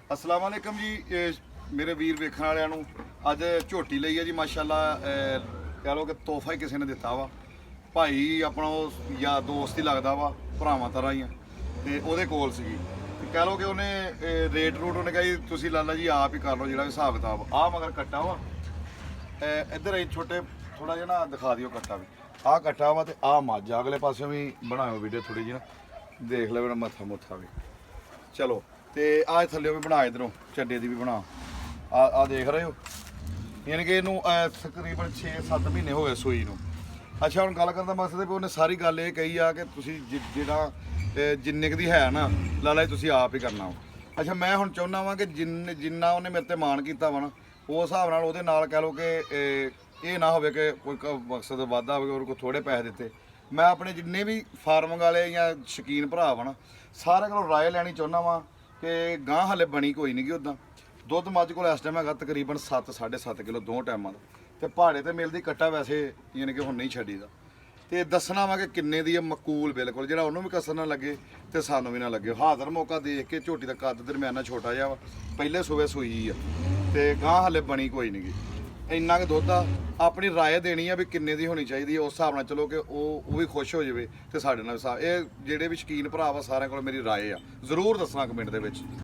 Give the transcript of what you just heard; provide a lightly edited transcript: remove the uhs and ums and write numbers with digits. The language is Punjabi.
अस्सलाम वालेकुम जी। मेरे वीर वेखण वालिਆਂ ਨੂੰ ਅੱਜ ਝੋਟੀ ਲਈ ਹੈ ਜੀ ਮਾਸ਼ਾਅੱਲਾ। ਕਹ ਲਓ ਕਿ ਤੋਹਫਾ ਹੀ ਕਿਸੇ ਨੇ ਦਿੱਤਾ ਵਾ। ਭਾਈ ਆਪਣਾ ਉਹ ਯਾਰ ਦੋਸਤ ਹੀ ਲੱਗਦਾ ਵਾ, ਭਰਾਵਾਂ ਤਰ੍ਹਾਂ ਹੀ ਆ। ਤੇ ਉਹਦੇ ਕੋਲ ਸੀਗੀ ਤੇ ਕਹ ਲਓ ਕਿ ਉਹਨੇ ਰੇਟ ਰੂਟ ਉਹਨੇ ਕਿਹਾ ਜੀ ਤੁਸੀਂ ਲਾਲਾ ਜੀ ਆਪ ਹੀ ਕਰ ਲਓ ਜਿਹੜਾ ਵੀ ਹਿਸਾਬ ਕਿਤਾਬ। ਆਹ ਮਗਰ ਕੱਟਾ ਵਾ, ਇੱਧਰ ਇਹ ਛੋਟੇ ਥੋੜਾ ਜਿਹਾ ਨਾ ਦਿਖਾ ਦਿਓ ਕੱਟਾ ਵੀ। ਆਹ ਕੱਟਾ ਵਾ ਤੇ ਆਹ ਮੱਝ ਆ। ਅਗਲੇ ਪਾਸੇ ਵੀ ਬਣਾਇਓ ਵੀਡੀਓ ਥੋੜੀ ਜਿਹੀ ਨਾ, ਦੇਖ ਲਓ ਮੱਥਾ ਮੁੱਥਾ ਵੀ। ਚਲੋ ਤੇ ਆਹ ਥੱਲੇ ਵੀ ਬਣਾ, ਇਧਰੋਂ ਚੱਡੇ ਦੀ ਵੀ ਬਣਾ। ਆ ਦੇਖ ਰਹੇ ਹੋ, ਯਾਨੀ ਕਿ ਇਹਨੂੰ ਤਕਰੀਬਨ 6-7 ਮਹੀਨੇ ਹੋ ਗਏ ਸੂਈ ਨੂੰ। ਅੱਛਾ, ਹੁਣ ਗੱਲ ਕਰਨ ਦਾ ਮਕਸਦ ਹੈ ਵੀ ਉਹਨੇ ਸਾਰੀ ਗੱਲ ਇਹ ਕਹੀ ਆ ਕਿ ਤੁਸੀਂ ਜਿਹੜਾ ਜਿੰਨੇ ਕੁ ਦੀ ਹੈ ਨਾ ਲਾਲਾ ਜੀ ਤੁਸੀਂ ਆਪ ਹੀ ਕਰਨਾ ਵਾ। ਅੱਛਾ, ਮੈਂ ਹੁਣ ਚਾਹੁੰਦਾ ਵਾਂ ਕਿ ਜਿੰਨਾ ਉਹਨੇ ਮੇਰੇ ਤੇ ਮਾਣ ਕੀਤਾ ਵਾ ਨਾ, ਉਸ ਹਿਸਾਬ ਨਾਲ ਉਹਦੇ ਨਾਲ ਕਹਿ ਲਓ ਕਿ ਇਹ ਨਾ ਹੋਵੇ ਕਿ ਕੋਈ ਮਕਸਦ ਵਾਧਾ ਹੋਵੇ, ਕੋਈ ਥੋੜੇ ਪੈਸੇ ਦਿੱਤੇ। ਮੈਂ ਆਪਣੇ ਜਿੰਨੇ ਵੀ ਫਾਰਮਿੰਗ ਵਾਲੇ ਜਾਂ ਸ਼ੌਕੀਨ ਭਰਾ ਵਾ ਨਾ, ਸਾਰਿਆਂ ਕੋਲੋਂ ਰਾਏ ਲੈਣੀ ਚਾਹੁੰਦਾ ਵਾਂ ਕਿ ਗਾਂ ਹਲੇ ਬਣੀ ਕੋਈ ਨਹੀਂ ਗੀ। ਉੱਦਾਂ ਦੁੱਧ ਮੱਝ ਕੋਲ ਇਸ ਟਾਈਮ ਹੈਗਾ ਤਕਰੀਬਨ 7-7.5 ਕਿਲੋ ਦੋ ਟਾਈਮਾਂ ਦਾ। ਤੇ ਪਹਾੜੇ ਤੇ ਮਿਲਦੀ ਕੱਟਾ ਵੈਸੇ ਯਾਨੀ ਕਿ ਹੁਣ ਨਹੀਂ ਛੱਡੀਦਾ। ਤੇ ਦੱਸਣਾ ਵਾ ਕਿ ਕਿੰਨੇ ਦੀ ਹੈ ਮਕੂਲ, ਬਿਲਕੁਲ ਜਿਹੜਾ ਉਹਨੂੰ ਵੀ ਕਸਰ ਨਾ ਲੱਗੇ ਤੇ ਸਾਨੂੰ ਵੀ ਨਾ ਲੱਗੇ। ਹਾਜ਼ਰ ਮੌਕਾ ਦੇਖ ਕੇ ਝੋਟੀ ਦਾ ਕੱਦ ਦਰਮਿਆਨਾ ਛੋਟਾ ਜਿਹਾ ਵਾ, ਪਹਿਲੇ ਸੂਬੇ ਸੂਈ ਆ ਤੇ ਗਾਂ ਹਲੇ ਬਣੀ ਕੋਈ ਨਹੀਂ ਗੀ। ਇੰਨਾ ਕੁ ਦੁੱਧ ਆ। ਆਪਣੀ ਰਾਏ ਦੇਣੀ ਆ ਵੀ ਕਿੰਨੇ ਦੀ ਹੋਣੀ ਚਾਹੀਦੀ ਹੈ, ਉਸ ਹਿਸਾਬ ਨਾਲ ਚਲੋ ਕਿ ਉਹ ਵੀ ਖੁਸ਼ ਹੋ ਜਾਵੇ ਤੇ ਸਾਡੇ ਨਾਲ ਵੀ। ਇਹ ਜਿਹੜੇ ਵੀ ਸ਼ੌਕੀਨ ਭਰਾ ਵਾ ਸਾਰਿਆਂ ਕੋਲ ਮੇਰੀ ਰਾਏ ਆ, ਜ਼ਰੂਰ ਦੱਸਣਾ ਕਮੈਂਟ ਦੇ ਵਿੱਚ।